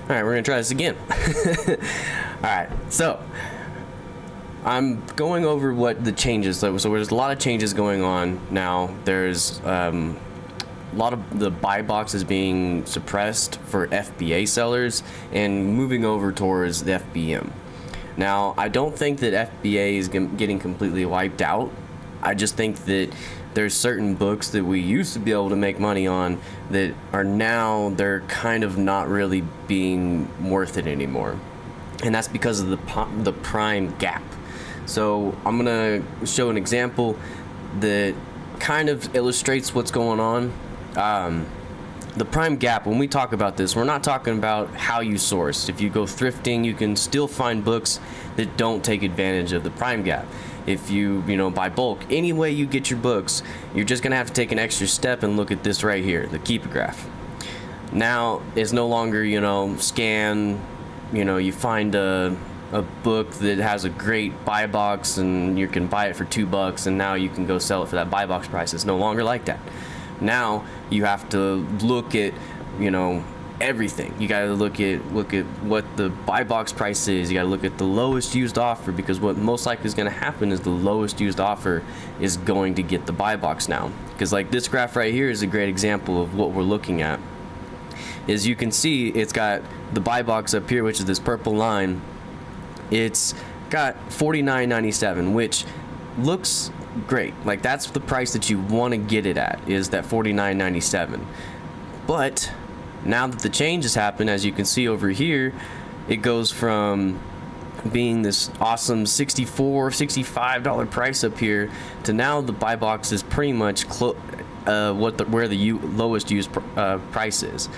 All right, we're gonna try this again. All right, so I'm going over what the changes. So there's a lot of changes going on now. There's a lot of the buy boxes being suppressed for FBA sellers and moving over towards the FBM. Now, I don't think that FBA is getting completely wiped out. I just think that there's certain books that we used to be able to make money on that are now, they're kind of not really being worth it anymore. And that's because of the prime gap. So I'm gonna show an example that kind of illustrates what's going on. The prime gap, when we talk about this, we're not talking about how you source. If you go thrifting, you can still find books that don't take advantage of the prime gap. If you buy bulk, any way you get your books, you're just gonna have to take an extra step and look at this right here, the keeper graph. Now it's no longer scan, you find a book that has a great buy box and you can buy it for $2 and now you can go sell it for that buy box price. It's no longer like that. Now you have to look at everything. You got to look at what the buy box price is. You got to look at the lowest used offer, because what most likely is going to happen is the lowest used offer is going to get the buy box now. Because like this graph right here is a great example of what we're looking at. As you can see, it's got the buy box up here, which is this purple line. It's got $49.97, which looks great. Like that's the price that you want to get it at, is that $49.97. But now that the change has happened, as you can see over here, it goes from being this awesome $64, $65 price up here to now the buy box is pretty much where the lowest used price is.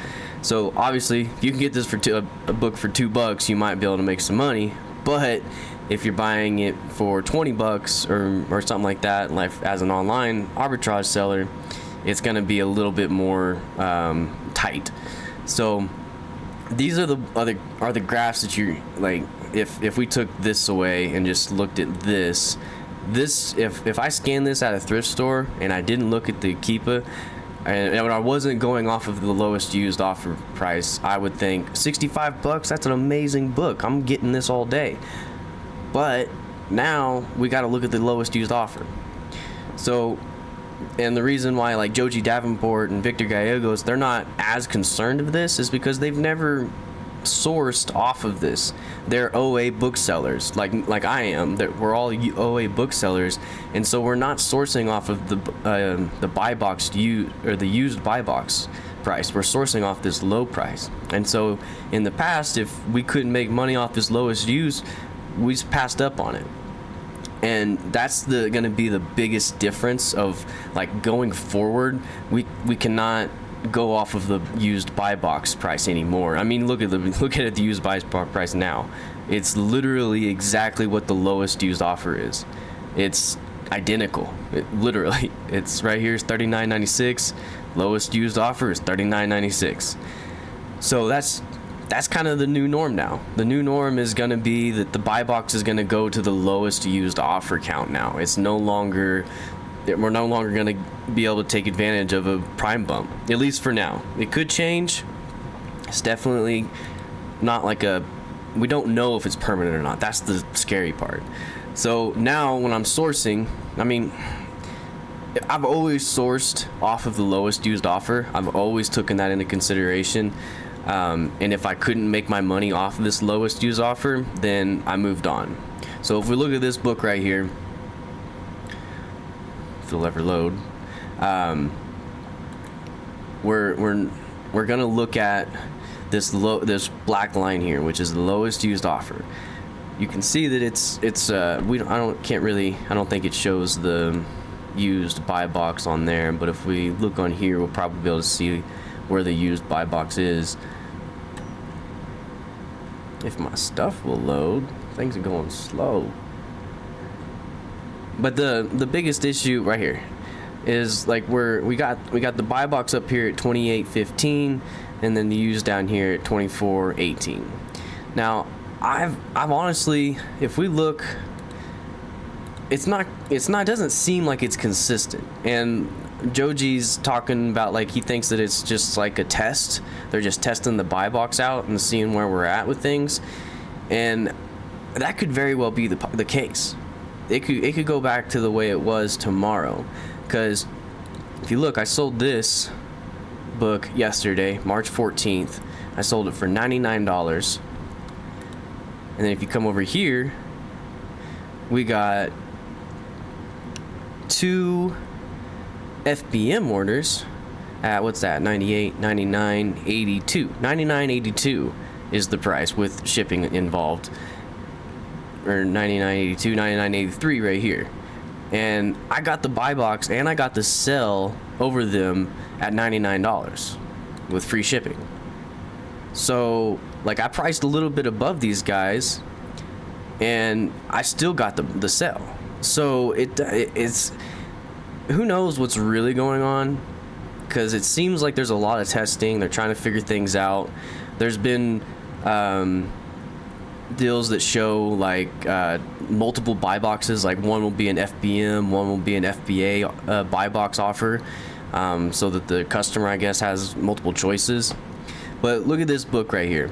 So obviously, if you can get this for a book for $2, you might be able to make some money. But if you're buying it for $20 or something like that, like as an online arbitrage seller, it's going to be a little bit more tight. So these are the graphs that you like. If we took this away and just looked at this, if I scan this at a thrift store and I didn't look at the Keepa, and I wasn't going off of the lowest used offer price, I would think $65, that's an amazing book, I'm getting this all day. But now we got to look at the lowest used offer. So, and the reason why like Joji Davenport and Victor Gallegos, they're not as concerned of this is because they've never sourced off of this. They're OA booksellers, like I am. We're all OA booksellers, and so we're not sourcing off of the buy box or the used buy box price. We're sourcing off this low price. And so in the past, if we couldn't make money off this lowest used, we just passed up on it. And that's going to be the biggest difference of like going forward. We cannot go off of the used buy box price anymore. I mean, look at the used buy box price now. It's literally exactly what the lowest used offer is. It's identical. Literally, it's right here is $39.96. Lowest used offer is $39.96. So that's kind of the new norm now. The new norm is going to be that the buy box is going to go to the lowest used offer count now. We're no longer going to be able to take advantage of a prime bump, at least for now. It could change. It's definitely not like we don't know if it's permanent or not. That's the scary part. So now when I'm sourcing, I mean, I've always sourced off of the lowest used offer. I've always taken that into consideration. And if I couldn't make my money off of this lowest used offer, then I moved on. So if we look at this book right here, if it'll ever load, we're gonna look at this black line here, which is the lowest used offer. You can see that I don't think it shows the used buy box on there, but if we look on here, we'll probably be able to see where the used buy box is. If my stuff will load, things are going slow. But the biggest issue right here is like we got the buy box up here at $28.15, and then the used down here at $24.18. Now I've honestly, if we look, it doesn't seem like it's consistent, and Joji's talking about like he thinks that it's just like a test. They're just testing the buy box out and seeing where we're at with things, and that could very well be the case. It could go back to the way it was tomorrow, because if you look, I sold this book yesterday, March 14th. I sold it for $99, and then if you come over here, we got 2 FBM orders at, what's that, 98, 99, 82. 99.82 is the price with shipping involved, or 99.82, 99.83 right here. And I got the buy box and I got the sell over them at $99 with free shipping. So like I priced a little bit above these guys and I still got the sell. So it's who knows what's really going on, because it seems like there's a lot of testing. They're trying to figure things out. There's been deals that show like multiple buy boxes, like one will be an FBM, one will be an FBA buy box offer, so that the customer, I guess, has multiple choices. But look at this book right here.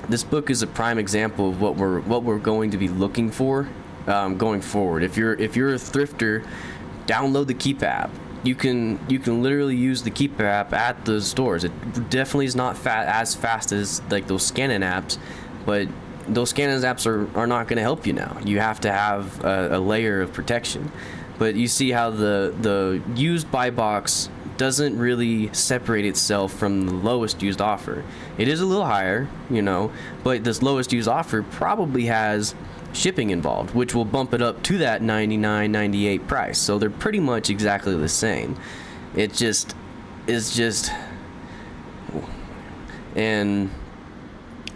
This book is a prime example of what we're going to be looking for going forward. If you're a thrifter, download the Keep app. You can literally use the Keep app at the stores. It definitely is not as fast as like those scanning apps, but those scanning apps are not going to help you now. You have to have a layer of protection. But you see how the used buy box doesn't really separate itself from the lowest used offer. It is a little higher, but this lowest used offer probably has shipping involved, which will bump it up to that $99.98 price. So they're pretty much exactly the same. It just is just, and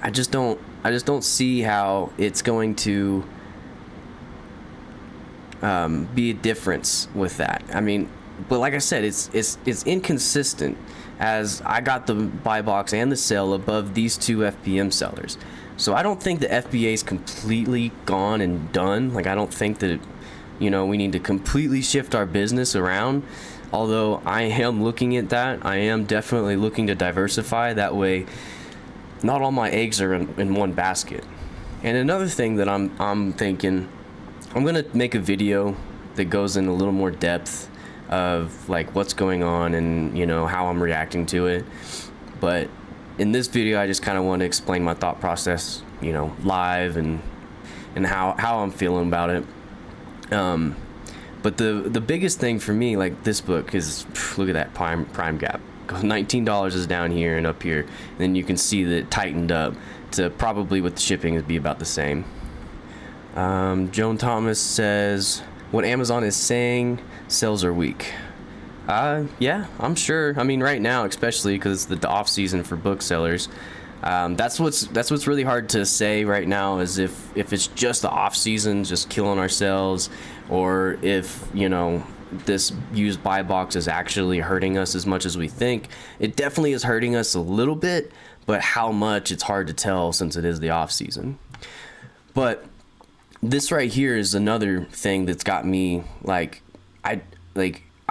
I just don't see how it's going to be a difference with that. I mean, but like I said, it's inconsistent, as I got the buy box and the sale above these 2 FBM sellers. So I don't think the FBA is completely gone and done. Like I don't think that we need to completely shift our business around. Although I am looking at that. I am definitely looking to diversify. That way, not all my eggs are in one basket. And another thing that I'm thinking, I'm gonna make a video that goes in a little more depth of like what's going on and how I'm reacting to it. But in this video, I just kind of want to explain my thought process, live and how I'm feeling about it. But the biggest thing for me, like this book, is look at that prime gap. $19 is down here and up here, and then you can see that it tightened up to probably with the shipping it'd be about the same. Joan Thomas says, what Amazon is saying, sales are weak. Yeah, I'm sure. I mean, right now, especially because it's the off season for booksellers. That's what's really hard to say right now, is if it's just the off season, just killing ourselves, or if this used buy box is actually hurting us as much as we think. It definitely is hurting us a little bit, but how much, it's hard to tell since it is the off season. But this right here is another thing that's got me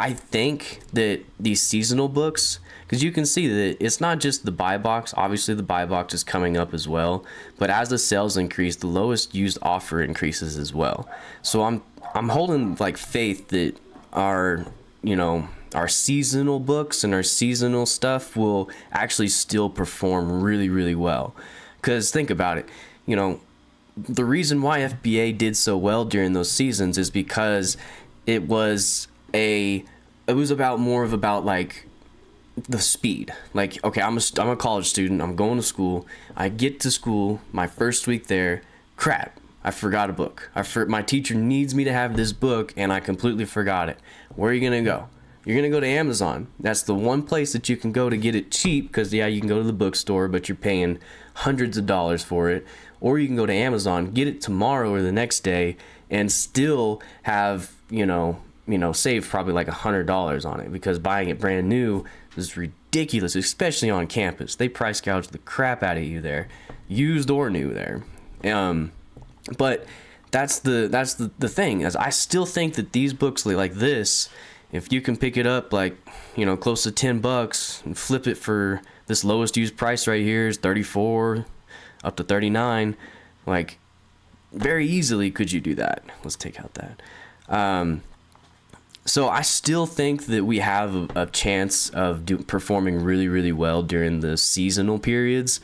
I think that these seasonal books, because you can see that it's not just the buy box. Obviously the buy box is coming up as well, but as the sales increase, the lowest used offer increases as well. So I'm holding like faith that our seasonal books and our seasonal stuff will actually still perform really, really well. Because think about it, the reason why FBA did so well during those seasons is because it was about like the speed. Like, okay, I'm a college student, I'm going to school, I get to school, my first week there, crap, I forgot a book. My teacher needs me to have this book and I completely forgot it. Where are you gonna go? You're gonna go to Amazon. That's the one place that you can go to get it cheap, because yeah, you can go to the bookstore, but you're paying hundreds of dollars for it. Or you can go to Amazon, get it tomorrow or the next day, and still have save probably like $100 on it, because buying it brand new is ridiculous, especially on campus. They price gouge the crap out of you there, used or new there. But that's the thing, is I still think that these books like this if you can pick it up like, close to $10 and flip it for this lowest used price right here is 34 up to 39, like very easily could you do that. Let's take out that. So I still think that we have a chance of performing really, really well during the seasonal periods.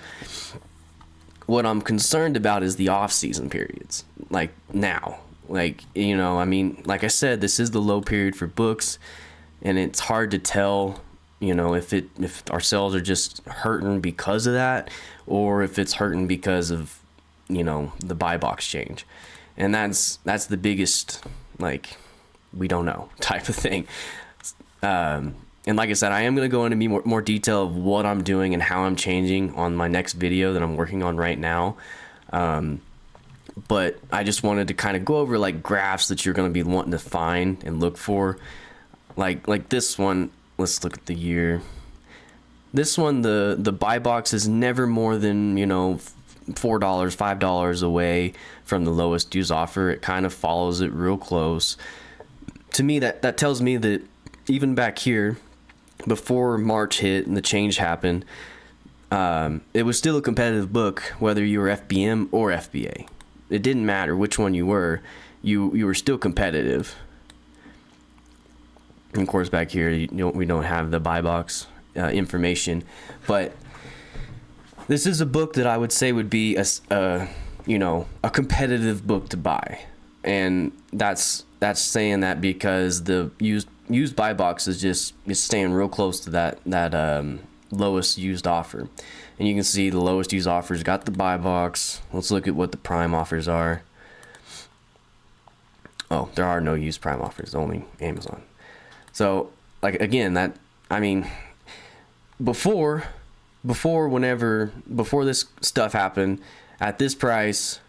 What I'm concerned about is the off-season periods, like now. Like, like I said, this is the low period for books, and it's hard to tell, if our sales are just hurting because of that, or if it's hurting because of, the buy box change. And that's the biggest, like, we don't know type of thing. And like I said, I am going to go into more detail of what I'm doing and how I'm changing on my next video that I'm working on right now. But I just wanted to kind of go over like graphs that you're going to be wanting to find and look for. Like this one, let's look at the year. This one, the buy box is never more than, $4, $5 away from the lowest used offer. It kind of follows it real close. To me, that tells me that even back here, before March hit and the change happened, it was still a competitive book, whether you were FBM or FBA. It didn't matter which one you were. You were still competitive. And of course, back here, we don't have the buy box information, but this is a book that I would say would be a competitive book to buy, and that's saying that because the used buy box is staying real close to that lowest used offer. And you can see the lowest used offers got the buy box. Let's look at what the prime offers are. Oh, there are no used prime offers, only Amazon. So, like, again, before this stuff happened, at this price,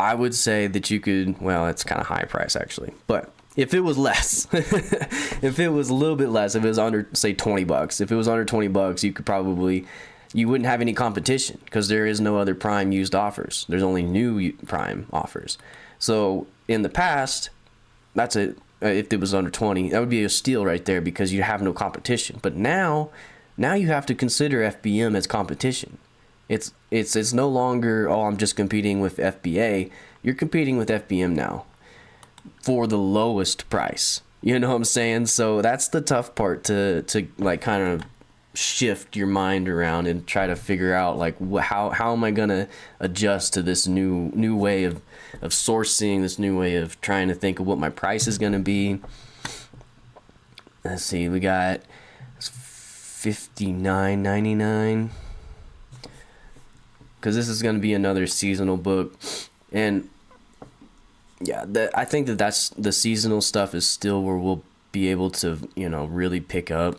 I would say that you could, well, it's kind of high price actually, but if it was less, if it was a little bit less, if it was under, say, $20, if it was under $20, you wouldn't have any competition because there is no other prime used offers. There's only new prime offers. So in the past, that's it. If it was under 20, that would be a steal right there because you have no competition. But now you have to consider FBM as competition. It's no longer, oh, I'm just competing with FBA. You're competing with FBM now for the lowest price. You know what I'm saying? So that's the tough part to like kind of shift your mind around and try to figure out like how am I gonna adjust to this new way of sourcing, this new way of trying to think of what my price is gonna be. Let's see, we got $59.99 because this is gonna be another seasonal book, and yeah, I think that's the seasonal stuff is still where we'll be able to really pick up.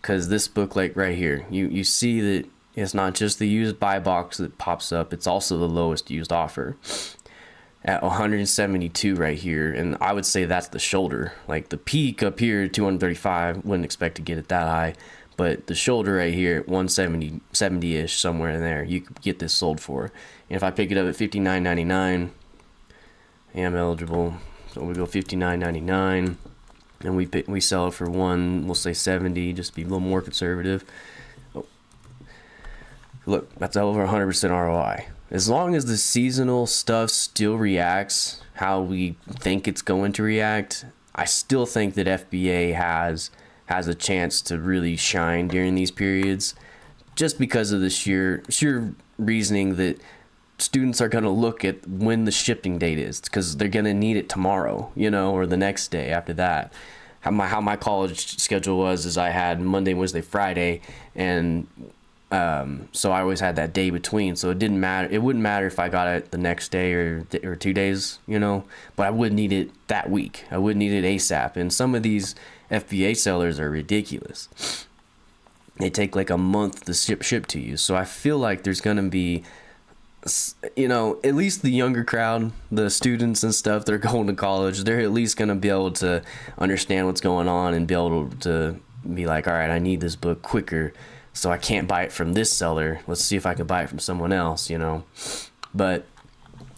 Because this book, like right here, you see that it's not just the used buy box that pops up, it's also the lowest used offer at 172 right here. And I would say that's the shoulder. Like the peak up here, 235, wouldn't expect to get it that high, but the shoulder right here at 170, 70-ish, somewhere in there, you could get this sold for. And if I pick it up at $59.99, I am eligible, so we go $59.99. And we sell it for we'll say 70, just to be a little more conservative. Oh. Look, that's over 100% ROI. As long as the seasonal stuff still reacts how we think it's going to react, I still think that FBA has a chance to really shine during these periods, just because of the sheer reasoning that students are going to look at when the shipping date is, because they're going to need it tomorrow, or the next day after that. How my college schedule was is I had Monday, Wednesday, Friday, and so I always had that day between. So it didn't matter. It wouldn't matter if I got it the next day or 2 days, but I would need it that week. I would need it ASAP. And some of these FBA sellers are ridiculous. They take like a month to ship to you. So I feel like there's going to be, at least the younger crowd, the students and stuff that are going to college, they're at least going to be able to understand what's going on and be able to be like, all right, I need this book quicker, so I can't buy it from this seller. Let's see if I can buy it from someone else, But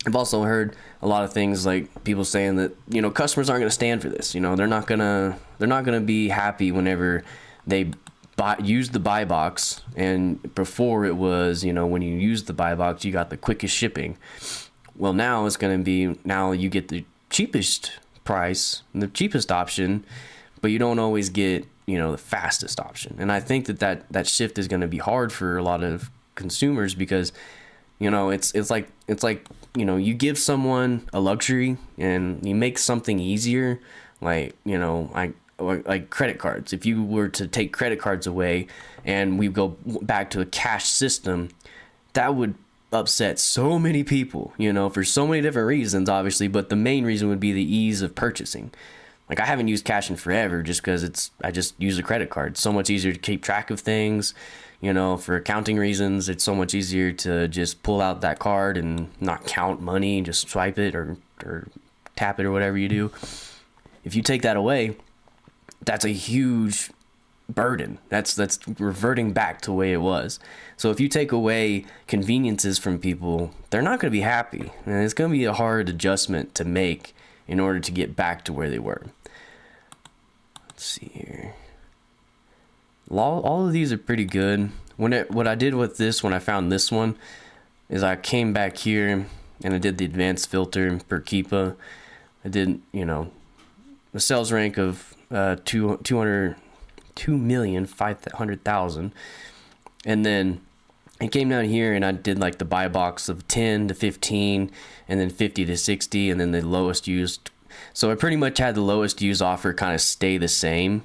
I've also heard a lot of things like people saying that, you know, customers aren't going to stand for this. You know, they're not gonna be happy whenever they use the buy box. And before it was, you know, when you use the buy box, you got the quickest shipping. Well, now it's going to be, now you get the cheapest price and the cheapest option, but you don't always get, you know, the fastest option. And I think that shift is going to be hard for a lot of consumers, because, you know, it's like, you know, you give someone a luxury and you make something easier, like, you know, like credit cards. If you were to take credit cards away and we go back to a cash system, that would upset so many people, you know, for so many different reasons, obviously, but the main reason would be the ease of purchasing. Like, I haven't used cash in forever just because I just use a credit card. It's so much easier to keep track of things, you know, for accounting reasons. It's so much easier to just pull out that card and not count money, just swipe it or tap it or whatever you do. If you take that away, that's a huge burden. That's reverting back to the way it was. So if you take away conveniences from people, they're not going to be happy, and it's going to be a hard adjustment to make in order to get back to where they were. Let's see here. All of these are pretty good. What I did with this, when I found this one, is I came back here and I did the advanced filter per keepa. I did, you know, a sales rank of 2,500,000, and then I came down here and I did like the buy box of 10 to 15, and then 50 to 60, and then the lowest used. So I pretty much had the lowest used offer kind of stay the same,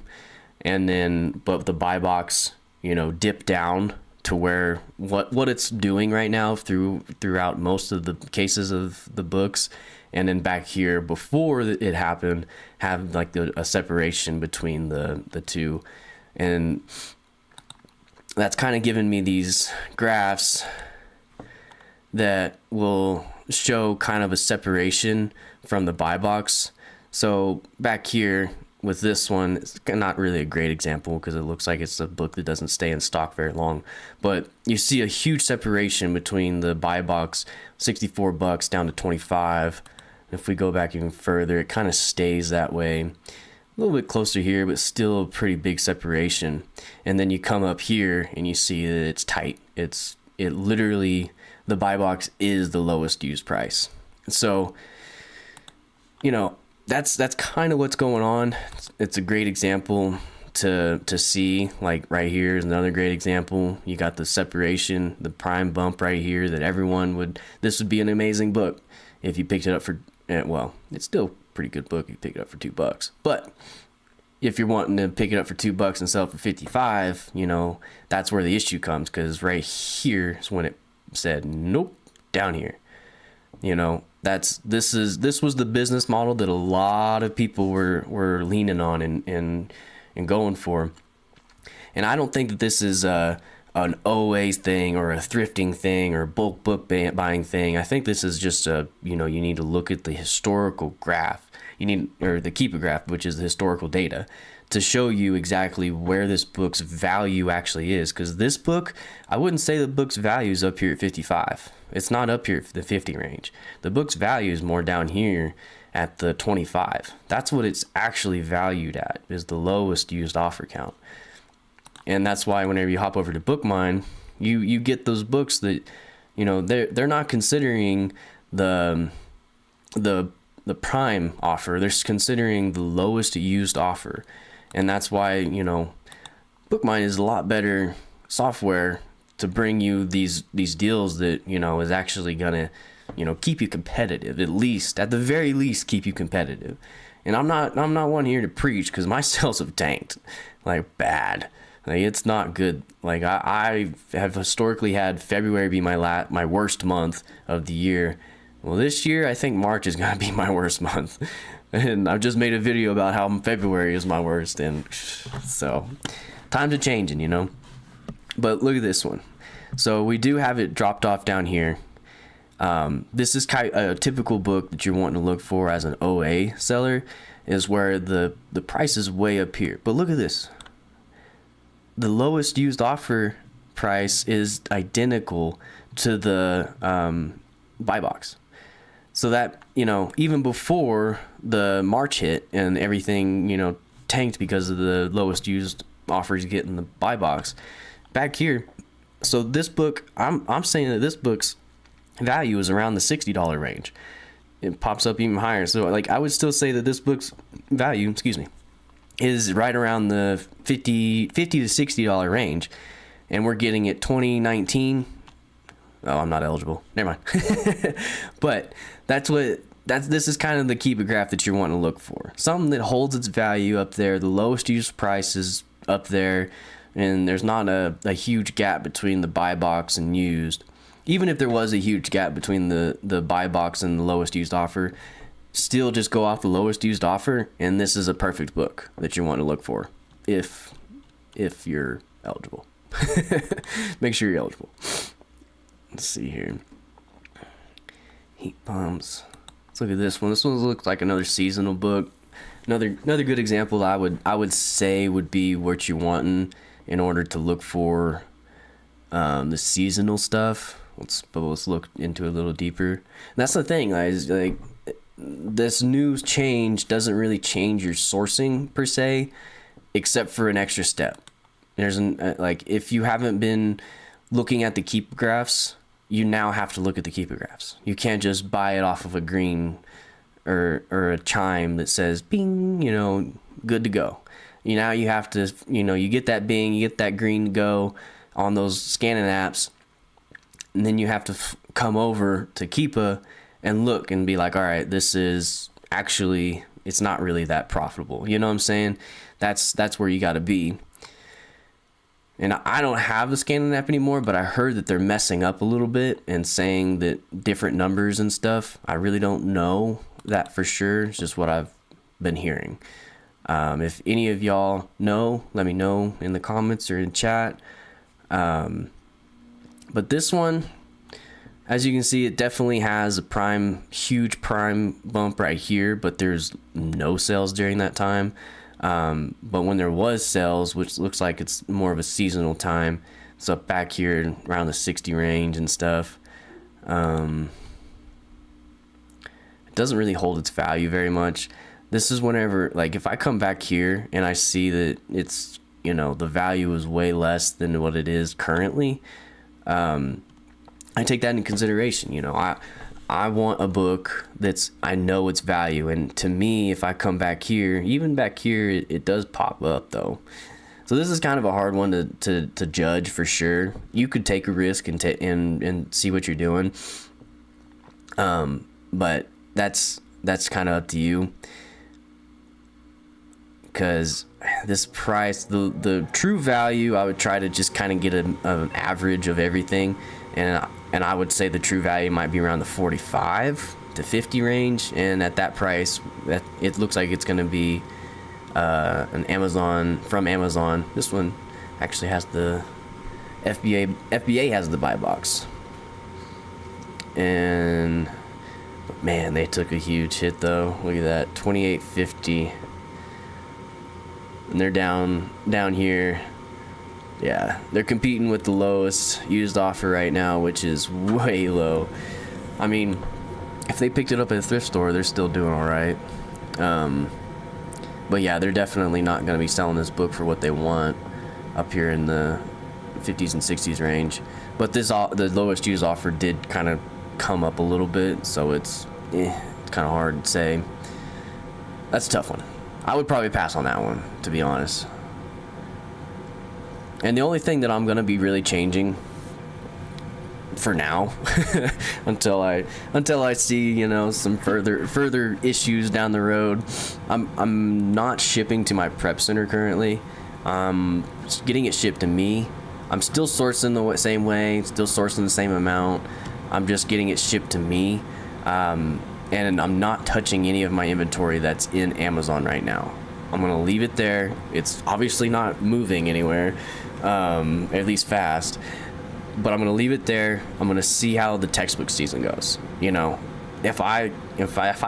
and then but the buy box, you know, dip down to where what it's doing right now throughout most of the cases of the books. And then back here, before it happened, have like a separation between the two. And that's kind of given me these graphs that will show kind of a separation from the buy box. So back here with this one, it's not really a great example because it looks like it's a book that doesn't stay in stock very long. But you see a huge separation between the buy box, $64 down to 25. If we go back even further, it kind of stays that way. A little bit closer here, but still a pretty big separation. And then you come up here and you see that it's tight. It literally, the buy box is the lowest used price. So, you know, that's kind of what's going on. It's a great example to see. Like right here is another great example. You got the separation, the prime bump right here that this would be an amazing book if you picked it up for, well, it's still a pretty good book if you pick it up for $2. But if you're wanting to pick it up for $2 and sell it for 55, you know, that's where the issue comes, because right here is when it said nope down here. You know, this was the business model that a lot of people were leaning on and going for. And I don't think that this is an OA thing or a thrifting thing or a bulk book buying thing. I think this is just you need to look at the historical graph. Or the keepa graph, which is the historical data, to show you exactly where this book's value actually is. Because this book, I wouldn't say the book's value is up here at 55. It's not up here at the 50 range. The book's value is more down here at the 25. That's what it's actually valued at, is the lowest used offer count. And that's why whenever you hop over to BookMine, you get those books that, you know, they're not considering the prime offer. They're considering the lowest used offer. And that's why, you know, BookMine is a lot better software to bring you these deals that, you know, is actually gonna, you know, keep you competitive, at the very least keep you competitive. And I'm not one here to preach, because my sales have tanked like bad. Like, it's not good. Like, I have historically had February be my worst month of the year. Well, this year I think March is gonna be my worst month, and I've just made a video about how February is my worst, and so times are changing, you know. But look at this one. So we do have it dropped off down here. This is kind of a typical book that you're wanting to look for as an OA seller, is where the price is way up here. But look at this. The lowest used offer price is identical to the buy box. So that, even before the March hit and everything, tanked because of the lowest used offers you get in the buy box, back here. So this book, I'm saying that this book's value is around the $60 range. It pops up even higher. So like I would still say that this book's value, is right around the $50 to $60 range, and we're getting it 2019. Oh, I'm not eligible. Never mind. But this is kind of the keep it graph that you're wanting to look for. Something that holds its value up there, the lowest used prices up there, and there's not a huge gap between the buy box and used. Even if there was a huge gap between the buy box and the lowest used offer, still just go off the lowest used offer, and this is a perfect book that you want to look for if you're eligible. Make sure you're eligible. Let's see here. Heat pumps. Let's look at this one. This one looks like another seasonal book. Another good example I would say would be what you're wanting in order to look for the seasonal stuff. Let's look into it a little deeper. And that's the thing, guys. Like, this news change doesn't really change your sourcing per se, except for an extra step. There's if you haven't been looking at the keep graphs, you now have to look at the keep graphs. You can't just buy it off of a green or a chime that says bing, good to go. Now you have to, you get that bing, you get that green to go on those scanning apps, and then you have to come over to Keepa and look and be like, all right, this is actually, it's not really that profitable. You know what I'm saying? That's where you got to be. And I don't have the scanning app anymore, but I heard that they're messing up a little bit and saying that different numbers and stuff. I really don't know that for sure. It's just what I've been hearing. If any of y'all know, let me know in the comments or in chat. But this one, as you can see, it definitely has a huge prime bump right here, but there's no sales during that time. But when there was sales, which looks like it's more of a seasonal time, it's up back here around the 60 range and stuff. It doesn't really hold its value very much. This is whenever, like, if I come back here and I see that it's, the value is way less than what it is currently, I take that into consideration. I want a book I know its value, and to me, if I come back here, even back here, it does pop up though. So this is kind of a hard one to judge for sure. You could take a risk and see what you're doing, but that's kind of up to you, because this price, the true value, I would try to just kind of get an average of everything, and I would say the true value might be around the 45 to 50 range, and at that price, it looks like it's going to be an from Amazon. This one actually has the FBA has the buy box, and man, they took a huge hit though. Look at that, 28.50, and they're down here. Yeah, they're competing with the lowest used offer right now, which is way low. I mean, if they picked it up at a thrift store, they're still doing all right. But yeah, they're definitely not going to be selling this book for what they want up here in the 50s and 60s range. But the lowest used offer did kind of come up a little bit, so it's kind of hard to say. That's a tough one. I would probably pass on that one, to be honest. And the only thing that I'm going to be really changing for now until I see, some further issues down the road, I'm not shipping to my prep center currently. Just getting it shipped to me. I'm still sourcing the same way, still sourcing the same amount. I'm just getting it shipped to me. And I'm not touching any of my inventory that's in Amazon right now. I'm going to leave it there. It's obviously not moving anywhere, at least fast, but I'm going to leave it there. I'm going to see how the textbook season goes. If I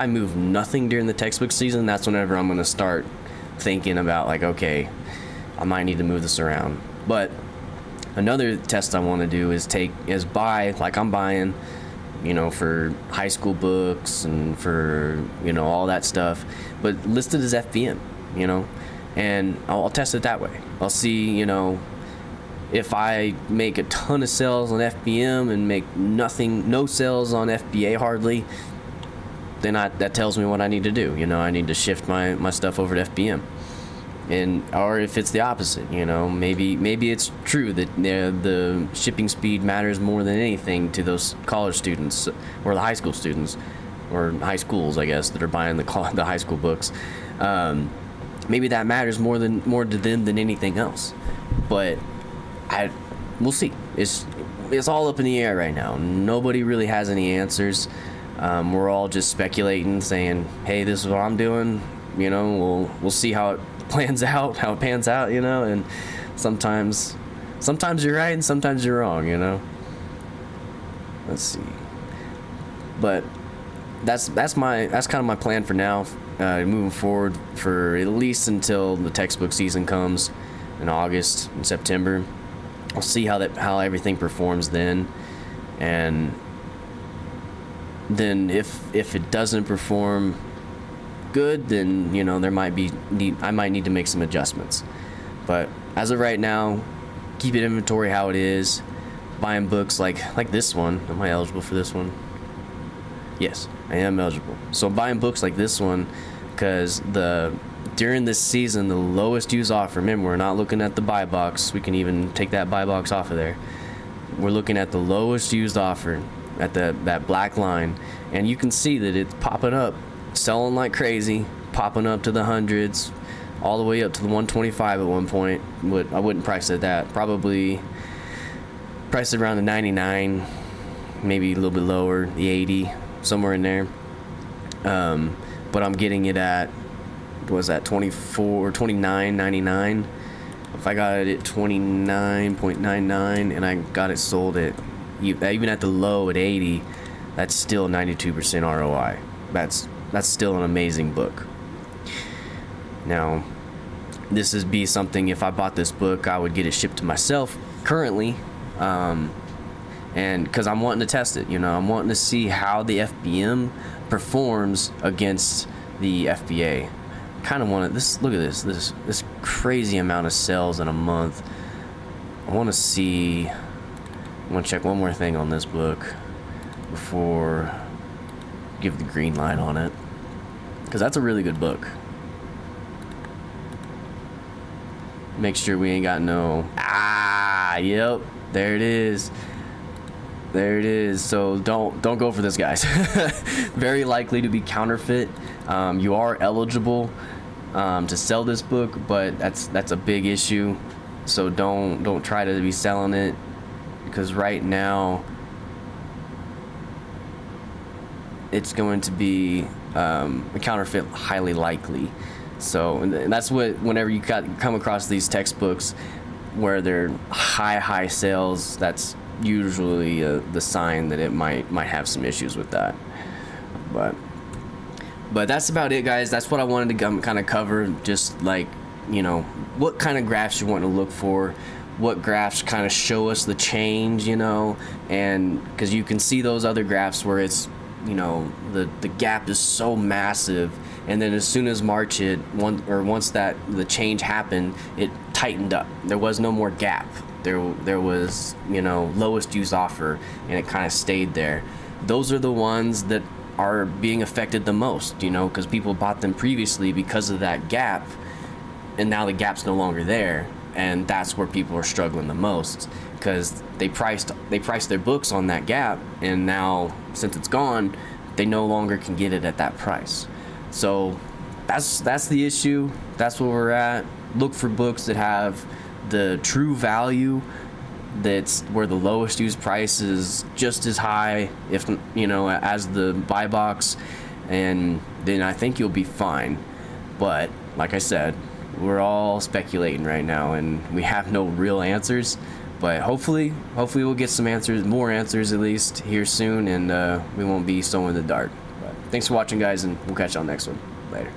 move nothing during the textbook season, that's whenever I'm going to start thinking about, like, okay, I might need to move this around. But another test I want to do is buy, like I'm buying you know, for high school books and for, you know, all that stuff, but listed as FBM, you know, and I'll test it that way. I'll see, you know, if I make a ton of sales on FBM and make no sales on FBA hardly, then that tells me what I need to do. You know, I need to shift my stuff over to FBM. Or if it's the opposite, you know, maybe it's true that the shipping speed matters more than anything to those college students or the high school students, or high schools, I guess, that are buying the high school books. Maybe that matters more to them than anything else. But we'll see. It's all up in the air right now. Nobody really has any answers. We're all just speculating, saying, "Hey, this is what I'm doing." You know, we'll see how it pans out. You know, and sometimes you're right and sometimes you're wrong. You know. Let's see. But that's kind of my plan for now. Moving forward for at least until the textbook season comes in August and September. We'll see how everything performs then, and then if it doesn't perform good, then, you know, I might need to make some adjustments. But as of right now, keep it inventory how it is. Buying books like this one. Am I eligible for this one? Yes, I am eligible. So buying books like this one, because during this season, the lowest use offer, remember, we're not looking at the buy box. We can even take that buy box off of there. We're looking at the lowest used offer at that black line, and you can see that it's popping up, selling like crazy, popping up to the hundreds, all the way up to the 125 at one point. I wouldn't price it at that. Probably price it around the 99, maybe a little bit lower, the 80, somewhere in there. But I'm getting it at, what was that, 24 or 29.99. If I got it at 29.99 and I got it sold at even at the low at 80, that's still 92% ROI. That's still an amazing book. Now, this would be something, if I bought this book, I would get it shipped to myself currently, and because I'm wanting to test it. You know, I'm wanting to see how the FBM performs against the FBA. Kind of want to look at this crazy amount of sales in a month. I want to check one more thing on this book before give the green light on it, because that's a really good book. Make sure we ain't got yep, there it is. So don't go for this, guys. Very likely to be counterfeit. You are eligible to sell this book, but that's a big issue. So don't try to be selling it, because right now it's going to be a counterfeit, highly likely. So, and that's whenever you come across these textbooks where they're high sales, that's usually the sign that it might have some issues with that. But that's about it, guys. That's what I wanted to kind of cover. Just like, you know, what kind of graphs you want to look for, what graphs kind of show us the change, you know, and because you can see those other graphs where it's, you know, the gap is so massive, and then as soon as once that the change happened, it tightened up. There was no more gap. There was, you know, lowest used offer, and it kind of stayed there. Those are the ones that are being affected the most, you know, because people bought them previously because of that gap, and now the gap's no longer there, and that's where people are struggling the most, because they priced their books on that gap, and now since it's gone, they no longer can get it at that price. So that's the issue. That's where we're at. Look for books that have the true value, that's where the lowest used price is just as high, if you know, as the buy box, and then I think you'll be fine. But like I said, we're all speculating right now, and we have no real answers. But hopefully we'll get some answers, more answers at least here soon, and we won't be so in the dark. But thanks for watching, guys, and we'll catch you on the next one. Later.